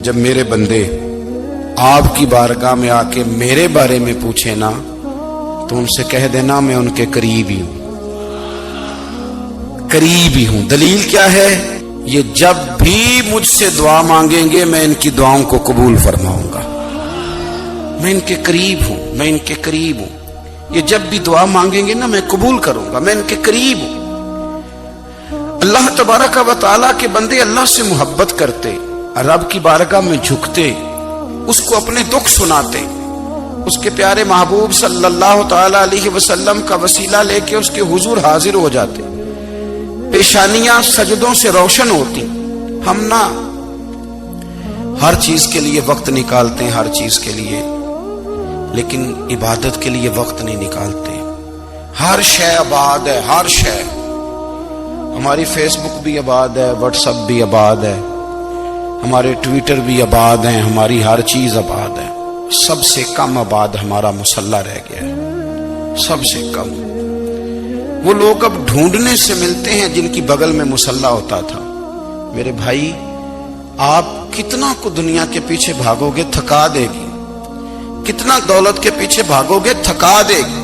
جب میرے بندے آپ کی بارگاہ میں آ کے میرے بارے میں پوچھے نا تو ان سے کہہ دینا میں ان کے قریب ہی ہوں، قریب ہی ہوں۔ دلیل کیا ہے؟ یہ جب بھی مجھ سے دعا مانگیں گے میں ان کی دعاؤں کو قبول فرماؤں گا، میں ان کے قریب ہوں، میں ان کے قریب ہوں۔ یہ جب بھی دعا مانگیں گے نا میں قبول کروں گا، میں ان کے قریب ہوں۔ اللہ تبارک و تعالیٰ کے بندے اللہ سے محبت کرتے، رب کی بارگاہ میں جھکتے، اس کو اپنے دکھ سناتے، اس کے پیارے محبوب صلی اللہ تعالی علیہ وسلم کا وسیلہ لے کے اس کے حضور حاضر ہو جاتے، پیشانیاں سجدوں سے روشن ہوتی۔ ہم نہ ہر چیز کے لیے وقت نکالتے ہیں، ہر چیز کے لیے، لیکن عبادت کے لیے وقت نہیں نکالتے۔ ہر شے آباد ہے، ہر شے، ہماری فیس بک بھی آباد ہے، واٹس ایپ بھی آباد ہے، ہمارے ٹویٹر بھی آباد ہیں، ہماری ہر چیز آباد ہے۔ سب سے کم آباد ہمارا مصلی رہ گیا ہے، سب سے کم۔ وہ لوگ اب ڈھونڈنے سے ملتے ہیں جن کی بغل میں مصلی ہوتا تھا۔ میرے بھائی، آپ کتنا کو دنیا کے پیچھے بھاگو گے تھکا دے گی، کتنا دولت کے پیچھے بھاگو گے تھکا دے گی۔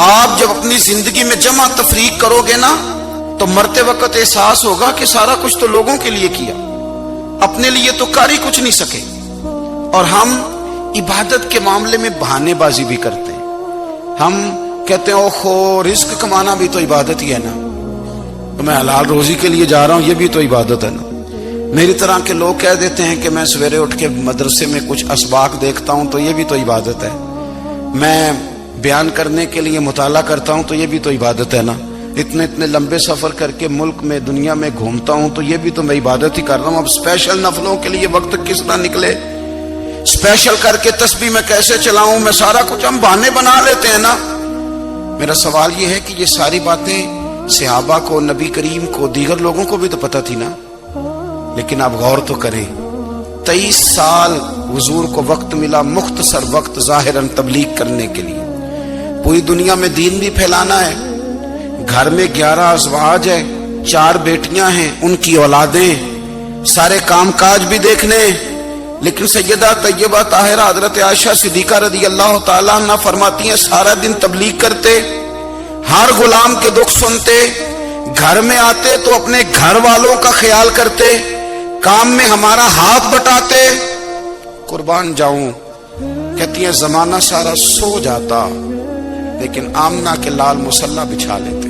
آپ جب اپنی زندگی میں جمع تفریق کرو گے نا تو مرتے وقت احساس ہوگا کہ سارا کچھ تو لوگوں کے لیے کیا، اپنے لیے تو کاری کچھ نہیں سکے۔ اور ہم عبادت کے معاملے میں بہانے بازی بھی کرتے ہیں۔ ہم کہتے ہیں اوہو رزق کمانا بھی تو عبادت ہی ہے نا، تو میں حلال روزی کے لیے جا رہا ہوں، یہ بھی تو عبادت ہے نا۔ میری طرح کے لوگ کہہ دیتے ہیں کہ میں سویرے اٹھ کے مدرسے میں کچھ اسباق دیکھتا ہوں تو یہ بھی تو عبادت ہے، میں بیان کرنے کے لیے مطالعہ کرتا ہوں تو یہ بھی تو عبادت ہے نا، اتنے لمبے سفر کر کے ملک میں دنیا میں گھومتا ہوں تو یہ بھی تو میں عبادت ہی کر رہا ہوں۔ اب اسپیشل نفلوں کے لیے وقت کس طرح نکلے، اسپیشل کر کے تسبیح میں کیسے چلاؤں، میں سارا کچھ ہم بہانے بنا لیتے ہیں نا۔ میرا سوال یہ ہے کہ یہ ساری باتیں صحابہ کو، نبی کریم کو، دیگر لوگوں کو بھی تو پتہ تھی نا، لیکن آپ غور تو کریں، 23 سال حضور کو وقت ملا، مختصر وقت ظاہراً تبلیغ کرنے کے لیے، پوری دنیا میں دین بھی پھیلانا ہے۔ گھر میں 11 ازواج ہے، 4 بیٹیاں ہیں، ان کی اولادیں، سارے کام کاج بھی دیکھنے، لیکن سیدہ طیبہ طاہرہ حضرت عائشہ صدیقہ رضی اللہ تعالیٰ عنہ فرماتی ہیں سارا دن تبلیغ کرتے، ہر غلام کے دکھ سنتے، گھر میں آتے تو اپنے گھر والوں کا خیال کرتے، کام میں ہمارا ہاتھ بٹاتے۔ قربان جاؤں، کہتی ہیں زمانہ سارا سو جاتا لیکن آمنہ کے لال مصلی بچھا لیتے۔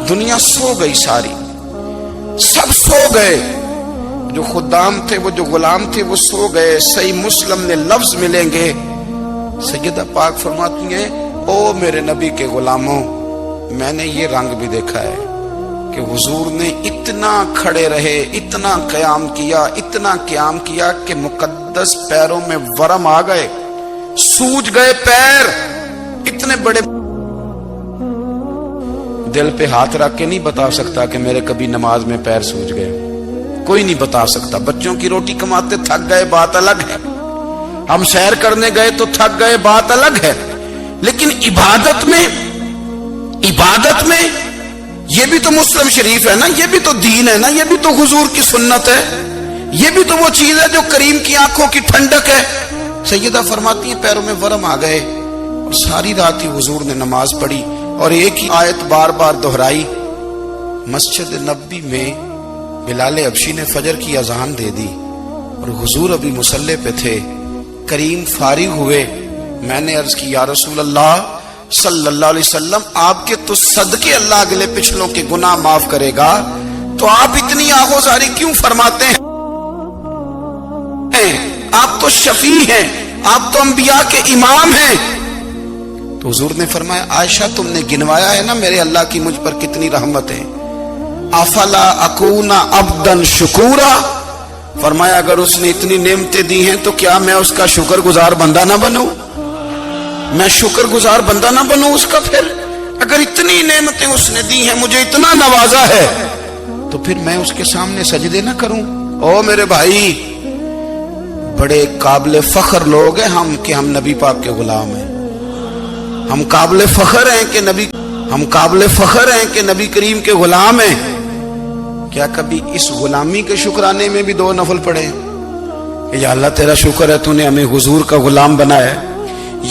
دنیا سو گئی، ساری سب سو گئے، جو خدام تھے، وہ جو غلام تھے وہ سو گئے۔ صحیح مسلم میں لفظ ملیں گے، سیدہ پاک فرماتی ہیں او میرے نبی کے غلاموں، میں نے یہ رنگ بھی دیکھا ہے کہ حضور نے اتنا کھڑے رہے، اتنا قیام کیا، اتنا قیام کیا کہ مقدس پیروں میں ورم آ گئے، سوج گئے پیر، اتنے بڑے۔ دل پہ ہاتھ رکھ کے نہیں بتا سکتا کہ میرے کبھی نماز میں پیر سوج گئے، کوئی نہیں بتا سکتا۔ بچوں کی روٹی کماتے تھک گئے بات الگ ہے، ہم سیر کرنے گئے تو تھک گئے بات الگ ہے، لیکن عبادت میں یہ بھی تو مسلم شریف ہے نا، یہ بھی تو دین ہے نا، یہ بھی تو حضور کی سنت ہے، یہ بھی تو وہ چیز ہے جو کریم کی آنکھوں کی ٹھنڈک ہے۔ سیدہ فرماتی ہیں پیروں میں ورم آ گئے، اور ساری رات ہی حضور نے نماز پڑھی اور ایک ہی آیت بار بار دہرائی۔ مسجد نبوی میں بلال حبشی نے فجر کی اذان دے دی اور حضور ابھی مصلی پہ تھے، کریم فارغ ہوئے۔ میں نے عرض کی یا رسول اللہ صلی اللہ علیہ وسلم، آپ کے تو صدقے اللہ اگلے پچھلوں کے گناہ معاف کرے گا، تو آپ اتنی آہوزاری کیوں فرماتے ہیں؟ آپ تو شفیع ہیں، آپ تو انبیاء کے امام ہیں۔ تو حضور نے فرمایا عائشہ تم نے گنوایا ہے نا میرے اللہ کی مجھ پر کتنی رحمت ہے، افلا اکون عبدا شکورا، فرمایا اگر اس نے اتنی نعمتیں دی ہیں تو کیا میں اس کا شکر گزار بندہ نہ بنوں، میں شکر گزار بندہ نہ بنوں اس کا؟ پھر اگر اتنی نعمتیں اس نے دی ہیں، مجھے اتنا نوازا ہے، تو پھر میں اس کے سامنے سجدے نہ کروں؟ او میرے بھائی، بڑے قابل فخر لوگ ہیں ہم کہ ہم نبی پاک کے غلام ہیں، ہم قابل فخر ہیں کہ نبی کریم کے غلام ہیں۔ کیا کبھی اس غلامی کے شکرانے میں بھی 2 نفل پڑھے؟ کہ یا اللہ تیرا شکر ہے تو نے ہمیں حضور کا غلام بنایا ہے۔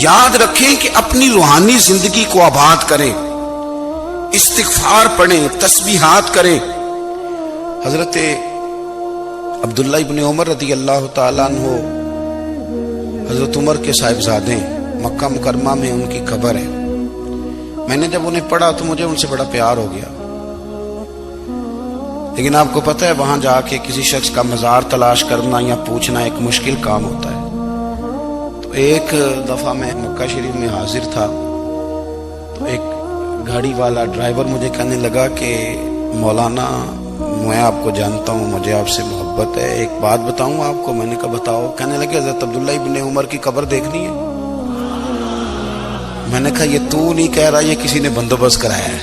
یاد رکھیں کہ اپنی روحانی زندگی کو آباد کریں، استغفار پڑھیں، تسبیحات کریں۔ حضرت عبداللہ ابن عمر رضی اللہ تعالیٰ عنہ حضرت عمر کے صاحبزادے، مکہ مکرمہ میں ان کی قبر ہے۔ میں نے جب انہیں پڑھا تو مجھے ان سے بڑا پیار ہو گیا، لیکن آپ کو پتہ ہے وہاں جا کے کسی شخص کا مزار تلاش کرنا یا پوچھنا ایک مشکل کام ہوتا ہے۔ تو ایک دفعہ میں مکہ شریف میں حاضر تھا، تو ایک گاڑی والا ڈرائیور مجھے کہنے لگا کہ مولانا میں آپ کو جانتا ہوں، مجھے آپ سے محبت ہے، ایک بات بتاؤں آپ کو؟ میں نے کہا بتاؤ۔ کہنے لگے حضرت عبداللہ ابن عمر کی قبر دیکھنی ہے۔ میں نے کہا یہ تو نہیں کہہ رہا، یہ کسی نے بندوبست کرایا ہے،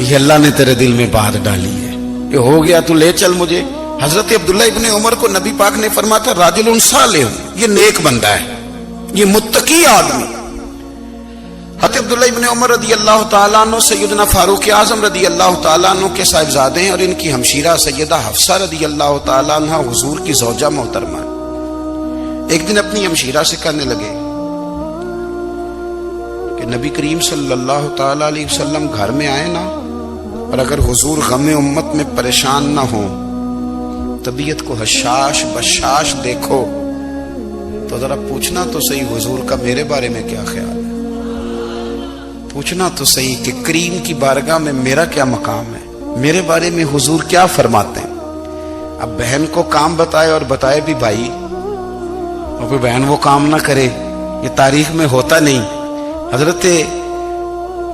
یہ اللہ نے تیرے دل میں بات ڈالی ہے، یہ ہو گیا تو لے چل مجھے۔ حضرت عبداللہ ابن عمر کو نبی پاک نے فرمایا تھا راجل صالح، یہ نیک بندہ ہے، یہ متقی آدمی۔ حضرت عبداللہ ابن عمر رضی اللہ تعالیٰ عنہ سیدنا فاروق اعظم رضی اللہ تعالیٰ عنہ کے صاحبزادے ہیں، اور ان کی ہمشیرہ سیدہ حفصہ رضی اللہ تعالیٰ عنہ حضور کی زوجہ محترمہ۔ ایک دن اپنی ہمشیرہ سے کہنے لگے کہ نبی کریم صلی اللہ تعالیٰ علیہ وسلم گھر میں آئے نا، اور اگر حضور غم امت میں پریشان نہ ہوں، طبیعت کو حشاش بشاش دیکھو، تو ذرا پوچھنا تو صحیح حضور کا میرے بارے میں کیا خیال ہے، پوچھنا تو صحیح کہ کریم کی بارگاہ میں میرا کیا مقام ہے، میرے بارے میں حضور کیا فرماتے ہیں۔ اب بہن کو کام بتائے، اور بتائے بھی بھائی، اور کوئی بہن وہ کام نہ کرے، یہ تاریخ میں ہوتا نہیں۔ حضرت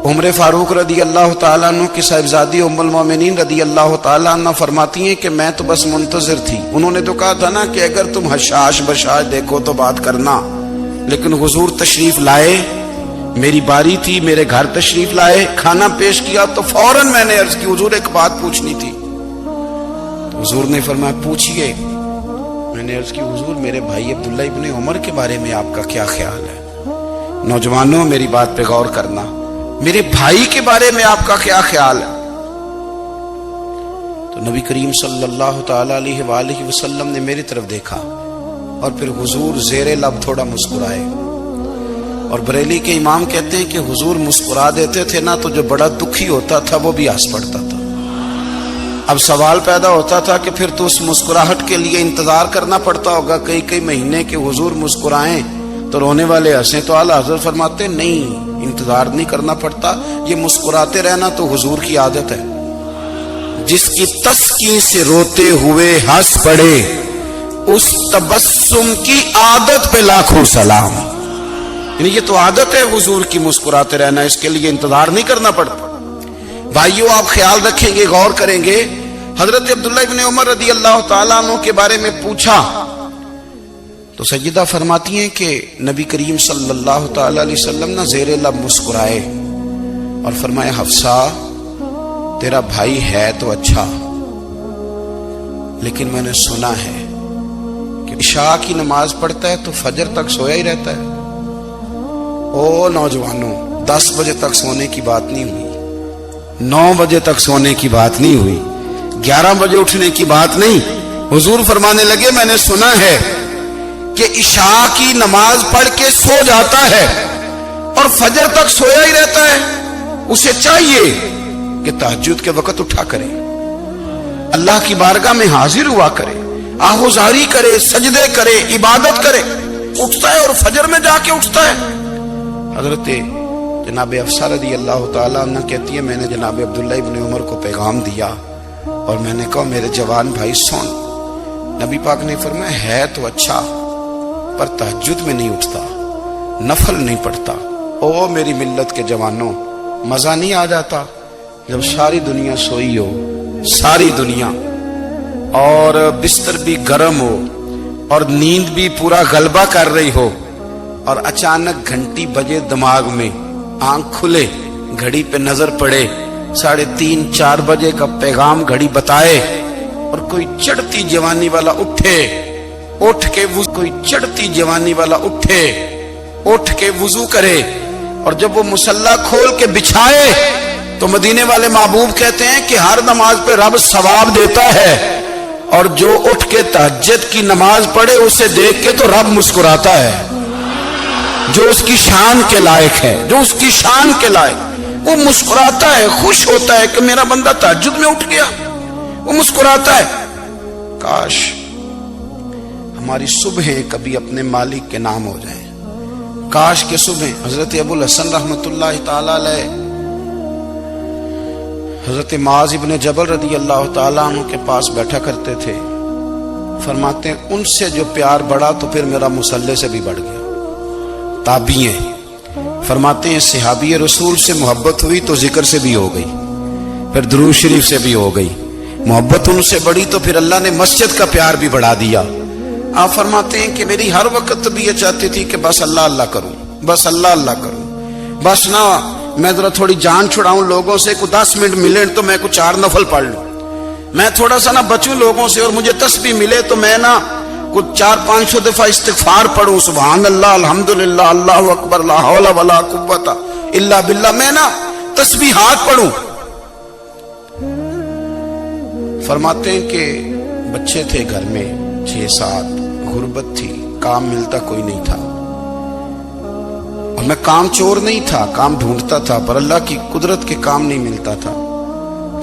عمر فاروق رضی اللہ تعالیٰ عنہ کی صاحبزادی ام المومنین رضی اللہ تعالیٰ عنہ فرماتی ہیں کہ میں تو بس منتظر تھی۔ انہوں نے تو کہا تھا نا کہ اگر تم حشاش بشاش دیکھو تو بات کرنا، لیکن حضور تشریف لائے، میری باری تھی، میرے گھر تشریف لائے، کھانا پیش کیا تو فوراً میں نے عرض کی حضور ایک بات پوچھنی تھی۔ تو حضور نے فرمایا پوچھئے۔ میں نے عرض کی حضور میرے بھائی عبداللہ ابن عمر کے بارے میں آپ کا کیا خیال ہے؟ نوجوانوں میری بات پہ غور کرنا، میرے بھائی کے بارے میں آپ کا کیا خیال ہے؟ تو نبی کریم صلی اللہ تعالیٰ علیہ وآلہ وسلم نے میری طرف دیکھا، اور پھر حضور زیر لب تھوڑا مسکرائے۔ اور بریلی کے امام کہتے ہیں کہ حضور مسکرا دیتے تھے نا تو جو بڑا دکھی ہوتا تھا وہ بھی ہنس پڑتا تھا۔ اب سوال پیدا ہوتا تھا کہ پھر تو اس مسکراہٹ کے لیے انتظار کرنا پڑتا ہوگا کئی مہینے کہ حضور مسکرائیں تو رونے والے ہنسیں، تو اعلیٰ حضرت فرماتے نہیں، انتظار نہیں کرنا پڑتا، یہ مسکراتے رہنا تو حضور کی عادت ہے۔ جس کی تسکین سے روتے ہوئے ہنس پڑے، اس تبسم کی عادت پہ لاکھوں سلام۔ یعنی یہ تو عادت ہے حضور کی مسکراتے رہنا، اس کے لیے انتظار نہیں کرنا پڑتا۔ بھائیو آپ خیال رکھیں گے، غور کریں گے، حضرت عبداللہ ابن عمر رضی اللہ تعالیٰ عنہ کے بارے میں پوچھا تو سیدہ فرماتی ہیں کہ نبی کریم صلی اللہ تعالیٰ علیہ وسلم نہ زیر لب مسکرائے اور فرمایا حفصہ تیرا بھائی ہے تو اچھا، لیکن میں نے سنا ہے کہ عشاء کی نماز پڑھتا ہے تو فجر تک سویا ہی رہتا ہے۔ او نوجوانوں، 10 بجے تک سونے کی بات نہیں ہوئی، 9 بجے تک سونے کی بات نہیں ہوئی، 11 بجے اٹھنے کی بات نہیں۔ حضور فرمانے لگے میں نے سنا ہے کہ عشاء کی نماز پڑھ کے سو جاتا ہے اور فجر تک سویا ہی رہتا ہے، اسے چاہیے کہ تہجد کے وقت اٹھا کرے، اللہ کی بارگاہ میں حاضر ہوا کرے، آہوزاری کرے، سجدے کرے، عبادت کرے، اٹھتا ہے اور فجر میں جا کے اٹھتا ہے۔ حضرت جناب حفصہ رضی اللہ تعالیٰ عنہ کہتی ہے میں نے جناب عبداللہ ابن عمر کو پیغام دیا اور میں نے کہا میرے جوان بھائی سن، نبی پاک نے فرمایا ہے تو اچھا پر تہجد میں نہیں اٹھتا، نفل نہیں پڑھتا۔ او میری ملت کے جوانوں، مزہ نہیں آ جاتا جب ساری دنیا سوئی ہو، ساری دنیا، اور بستر بھی گرم ہو اور نیند بھی پورا غلبہ کر رہی ہو، اور اچانک گھنٹی بجے دماغ میں، آنکھ کھلے، گھڑی پہ نظر پڑے، 3:30 4 بجے کا پیغام گھڑی بتائے، اور کوئی چڑھتی جوانی والا اٹھے، اٹھ کے کوئی چڑھتی جوانی والا اٹھے، اٹھ کے وضو کرے، اور جب وہ مصلی کھول کے بچھائے تو مدینے والے محبوب کہتے ہیں کہ ہر نماز پہ رب ثواب دیتا ہے، اور جو اٹھ کے تہجد کی نماز پڑھے اسے دیکھ کے تو رب مسکراتا ہے، جو اس کی شان کے لائق ہے، جو اس کی شان کے لائق، وہ مسکراتا ہے، خوش ہوتا ہے کہ میرا بندہ تہجد میں اٹھ گیا، وہ مسکراتا ہے۔ کاش ہماری صبحیں کبھی اپنے مالک کے نام ہو جائیں، کاش کے صبح۔ حضرت ابو الحسن رحمۃ اللہ تعالی علیہ حضرت معاذ ابن جبل رضی اللہ تعالیٰ عنہ کے پاس بیٹھا کرتے تھے، فرماتے ہیں ان سے جو پیار بڑھا تو پھر میرا مصلی سے بھی بڑھ گیا۔ تابعی ہیں، فرماتے ہیں صحابی رسول سے محبت ہوئی تو ذکر سے بھی ہو گئی، پھر درود شریف سے بھی ہو گئی، محبت ان سے بڑھی تو پھر اللہ نے مسجد کا پیار بھی بڑھا دیا۔ آپ فرماتے ہیں کہ میری ہر وقت طبیعت چاہتی تھی کہ بس اللہ اللہ کروں، بس اللہ اللہ کروں، بس نہ میں ذرا تھوڑی جان چھڑاؤں لوگوں سے، کوئی 10 منٹ ملے تو میں کوئی 4 نفل پڑھ لوں، میں تھوڑا سا نہ بچوں لوگوں سے، اور مجھے تسبیح ملے تو میں نہ کچھ 400-500 دفعہ استغفار پڑھوں، سبحان اللہ، الحمدللہ، اللہ اکبر، لا حول ولا قوت الا باللہ، میں نہ تسبیحات پڑھوں۔ فرماتے ہیں کہ بچے تھے گھر میں 6-7، غربت تھی، کام ملتا کوئی نہیں تھا، اور میں کام چور نہیں تھا، کام ڈھونڈتا تھا، پر اللہ کی قدرت کے کام نہیں ملتا تھا۔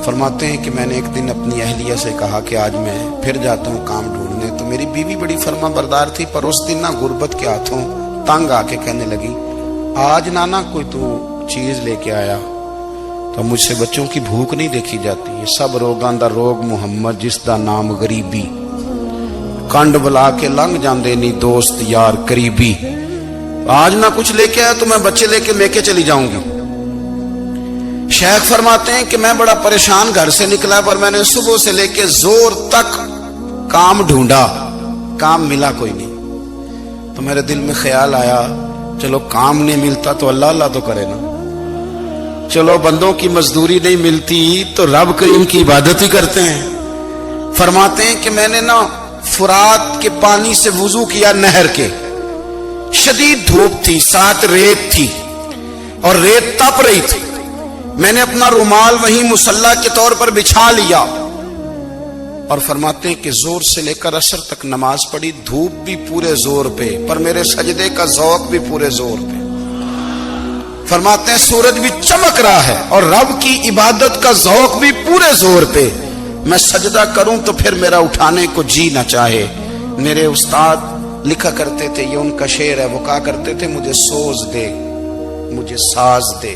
فرماتے ہیں کہ میں نے ایک دن اپنی اہلیہ سے کہا کہ آج میں پھر جاتا ہوں کام ڈھونڈنے، تو میری بیوی بڑی فرما بردار تھی، پر اس دن نہ غربت کے ہاتھوں تنگ آ کے کہنے لگی آج نانا کوئی تو چیز لے کے آیا، تو مجھ سے بچوں کی بھوک نہیں دیکھی جاتی، یہ سب روگاں دا روگ محمد جس دا نام غریبی، کنڈ بلا کے لنگ جاندے نہیں دوست یار قریبی، آج نہ کچھ لے کے آیا تو میں بچے لے کے میکے چلی جاؤں گی۔ شیخ فرماتے ہیں کہ میں بڑا پریشان گھر سے نکلا، پر میں نے صبح سے لے کے زور تک کام ڈھونڈا، کام ملا کوئی نہیں، تو میرے دل میں خیال آیا چلو کام نہیں ملتا تو اللہ اللہ تو کرے نا، چلو بندوں کی مزدوری نہیں ملتی تو رب کریم کی عبادت ہی کرتے ہیں۔ فرماتے ہیں کہ میں نے نا فرات کے پانی سے وضو کیا، نہر کے، شدید دھوپ تھی، ساتھ ریت تھی اور ریت تپ رہی تھی، میں نے اپنا رومال وہیں مصلی کے طور پر بچھا لیا، اور فرماتے ہیں کہ زور سے لے کر عصر تک نماز پڑھی، دھوپ بھی پورے زور پہ، پر میرے سجدے کا ذوق بھی پورے زور پہ۔ فرماتے ہیں سورج بھی چمک رہا ہے اور رب کی عبادت کا ذوق بھی پورے زور پہ، میں سجدہ کروں تو پھر میرا اٹھانے کو جی نہ چاہے۔ میرے استاد لکھا کرتے تھے، یہ ان کا شعر ہے، وہ کہا کرتے تھے مجھے سوز دے، مجھے ساز دے،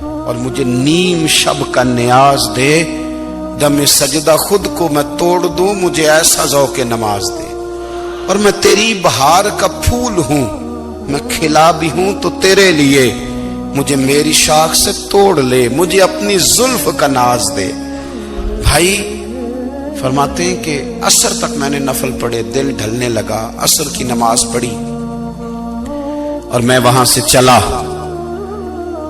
اور مجھے نیم شب کا نیاز دے، دم سجدہ خود کو میں توڑ دوں، مجھے ایسا ذوق نماز دے، اور میں تیری بہار کا پھول ہوں، میں کھلا بھی ہوں تو تیرے لیے، مجھے میری شاخ سے توڑ لے، مجھے اپنی زلف کا ناز دے۔ بھائی فرماتے ہیں کہ عصر تک میں نے نفل پڑھے، دل ڈھلنے لگا، عصر کی نماز پڑھی اور میں وہاں سے چلا۔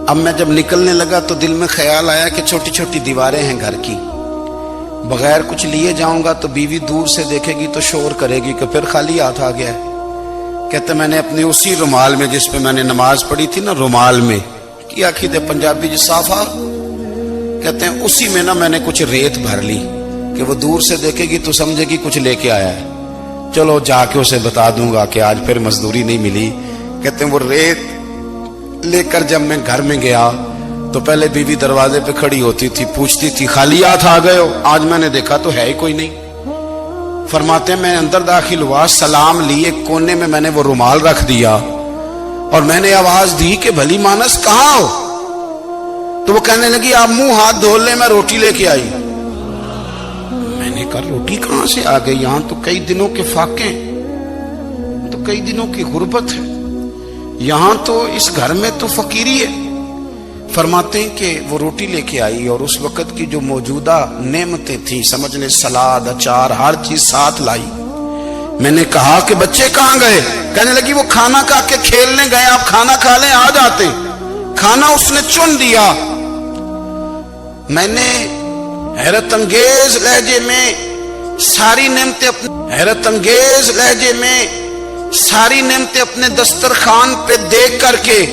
اب میں جب نکلنے لگا تو دل میں خیال آیا کہ چھوٹی چھوٹی دیواریں ہیں گھر کی، بغیر کچھ لیے جاؤں گا تو بیوی دور سے دیکھے گی تو شور کرے گی کہ پھر خالی ہاتھ آ گیا ہے۔ کہتے میں نے اپنے اسی رومال میں جس پہ میں نے نماز پڑھی تھی نا، رومال میں کیا کھیدے پنجابی جو صافہ کہتے ہیں، اسی میں نا میں نے کچھ ریت بھر لی کہ وہ دور سے دیکھے گی تو سمجھے گی کچھ لے کے آیا ہے، چلو جا کے اسے بتا دوں گا کہ آج پھر مزدوری نہیں ملی۔ کہتے ہیں وہ ریت لے کر جب میں گھر میں گیا تو پہلے بیوی دروازے پہ کھڑی ہوتی تھی، پوچھتی تھی خالی ہاتھ آ گئے ہو؟ آج میں نے دیکھا تو ہے ہی کوئی نہیں۔ فرماتے ہیں میں اندر داخل ہوا، سلام لی، ایک کونے میں میں نے وہ رومال رکھ دیا اور میں نے آواز دی کہ بھلی مانس کہاں ہو؟ تو وہ کہنے لگی آپ منہ ہاتھ دھو لیں، میں روٹی لے کے آئی۔ میں نے کہا روٹی کہاں سے آ گئی؟ یہاں تو کئی دنوں کے فاقے، تو کئی دنوں کی غربت ہے، یہاں تو اس گھر میں تو فقیری ہے۔ فرماتے ہیں کہ وہ روٹی لے کے آئی اور اس وقت کی جو موجودہ نعمتیں تھیں، سمجھنے سلاد اچار ہر چیز ساتھ لائی۔ میں نے کہا کہ بچے کہاں گئے؟ کہنے لگی وہ کھانا کھا کے کھیلنے گئے، آپ کھانا کھا لیں آ جاتے۔ کھانا اس نے چن دیا۔ میں نے حیرت انگیز لہجے میں ساری نعمتیں اپنے دسترخوان پہ دیکھ کر کے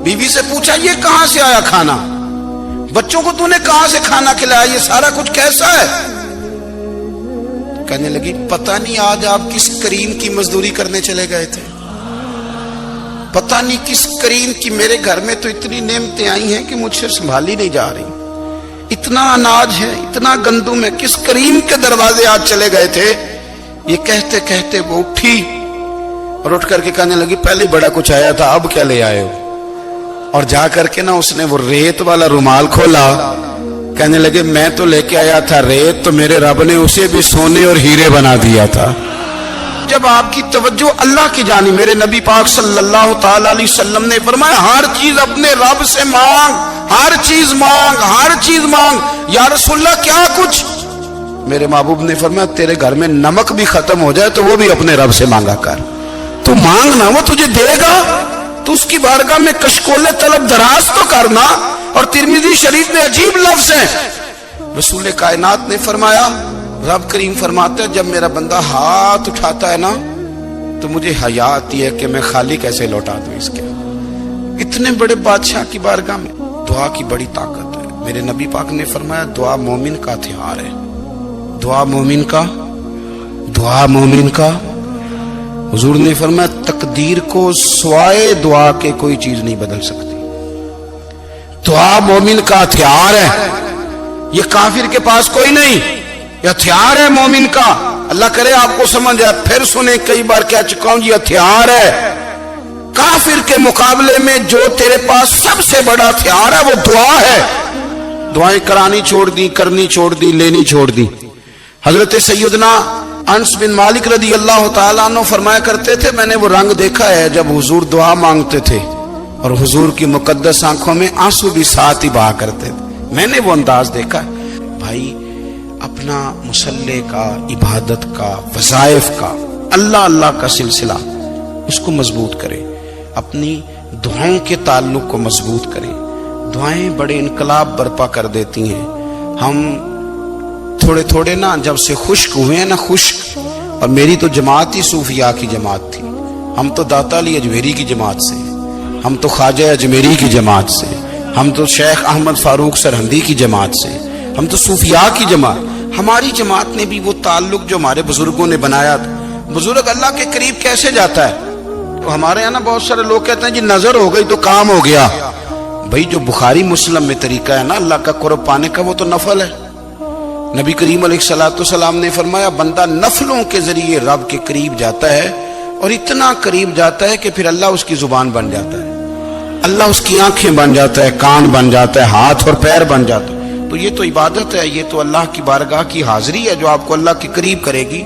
بیوی سے پوچھا یہ کہاں سے آیا کھانا؟ بچوں کو تو نے کہاں سے کھانا کھلایا؟ یہ سارا کچھ کیسا ہے؟ کہنے لگی پتہ نہیں آج آپ کس کریم کی مزدوری کرنے چلے گئے تھے، پتہ نہیں کس کریم کی، میرے گھر میں تو اتنی نعمتیں آئی ہیں کہ مجھ سے سنبھالی نہیں جا رہی، اتنا اناج ہے، اتنا گندم ہے، کس کریم کے دروازے آج چلے گئے تھے۔ یہ کہتے کہتے وہ اٹھی اور اٹھ کر کے کہنے لگی پہلے بڑا کچھ آیا تھا، اب کیا لے آئے ہو؟ اور جا کر کے نا اس نے وہ ریت والا رومال کھولا، کہنے لگے میں تو لے کے آیا تھا ریت، تو میرے رب نے اسے بھی سونے اور ہیرے بنا دیا تھا۔ جب آپ کی توجہ اللہ کی جانب، میرے نبی پاک صلی اللہ تعالی علیہ وسلم نے فرمایا ہر چیز اپنے رب سے مانگ، ہر چیز مانگ، ہر چیز مانگ۔ یا رسول اللہ کیا کچھ؟ میرے محبوب نے فرمایا تیرے گھر میں نمک بھی ختم ہو جائے تو وہ بھی اپنے رب سے مانگا کر، تو مانگنا وہ تجھے دے گا، تو اس کی بارگاہ میں کشکول طلب دراز تو کرنا۔ اور ترمذی شریف میں عجیب لفظ ہے، رسول کائنات نے فرمایا، رب کریم فرماتا ہے جب میرا بندہ ہاتھ اٹھاتا ہے نا تو مجھے حیا آتی ہے کہ میں خالی کیسے لوٹا دوں اس کے۔ اتنے بڑے بادشاہ کی بارگاہ میں دعا کی بڑی طاقت ہے۔ میرے نبی پاک نے فرمایا دعا مومن کا ہتھیار ہے، دعا مومن کا، دعا مومن کا۔ حضور نے فرمایا تقدیر کو سوائے دعا کے کوئی چیز نہیں بدل سکتی، دعا مومن کا ہتھیار ہے، یہ کافر کے پاس کوئی نہیں، یہ ہتھیار ہے مومن کا۔ اللہ کرے آپ کو سمجھ آئے، پھر سنیں، کئی بار کہہ چکا ہوں یہ ہتھیار ہے۔ کافر کے مقابلے میں جو تیرے پاس سب سے بڑا ہتھیار ہے وہ دعا ہے۔ دعائیں کرانی چھوڑ دی، کرنی چھوڑ دی، لینی چھوڑ دی۔ حضرت سیدنا انس بن مالک رضی اللہ تعالیٰ عنہ فرمایا کرتے تھے میں نے وہ رنگ دیکھا ہے جب حضور دعا مانگتے تھے اور حضور کی مقدس آنکھوں میں آنسو بھی ساتھ ہی بہا کرتے تھے، میں نے وہ انداز دیکھا ہے۔ بھائی اپنا مصلی کا، عبادت کا، وظائف کا، اللہ اللہ کا سلسلہ اس کو مضبوط کریں، اپنی دعاؤں کے تعلق کو مضبوط کریں۔ دعائیں بڑے انقلاب برپا کر دیتی ہیں۔ ہم تھوڑے تھوڑے نا جب سے خشک ہوئے ہیں نا، خشک، اور میری تو جماعت ہی صوفیاء کی جماعت تھی، ہم تو داتا علی اجمیری کی جماعت سے، ہم تو خواجہ اجمیری کی جماعت سے، ہم تو شیخ احمد فاروق سرہندی کی جماعت سے، ہم تو صوفیاء کی جماعت۔ ہماری جماعت نے بھی وہ تعلق جو ہمارے بزرگوں نے بنایا تھا۔ بزرگ اللہ کے قریب کیسے جاتا ہے؟ تو ہمارے یہاں نا بہت سارے لوگ کہتے ہیں جی نظر ہو گئی تو کام ہو گیا۔ بھائی جو بخاری مسلم میں طریقہ ہے نا اللہ کا قرب پانے کا وہ تو نفل ہے۔ نبی کریم علیہ الصلوۃ والسلام نے فرمایا بندہ نفلوں کے ذریعے رب کے قریب جاتا ہے، اور اتنا قریب جاتا ہے کہ پھر اللہ اس کی زبان بن جاتا ہے، اللہ اس کی آنکھیں بن جاتا ہے، کان بن جاتا ہے، ہاتھ اور پیر بن جاتا ہے۔ تو یہ تو عبادت ہے، یہ تو اللہ کی بارگاہ کی حاضری ہے جو آپ کو اللہ کے قریب کرے گی۔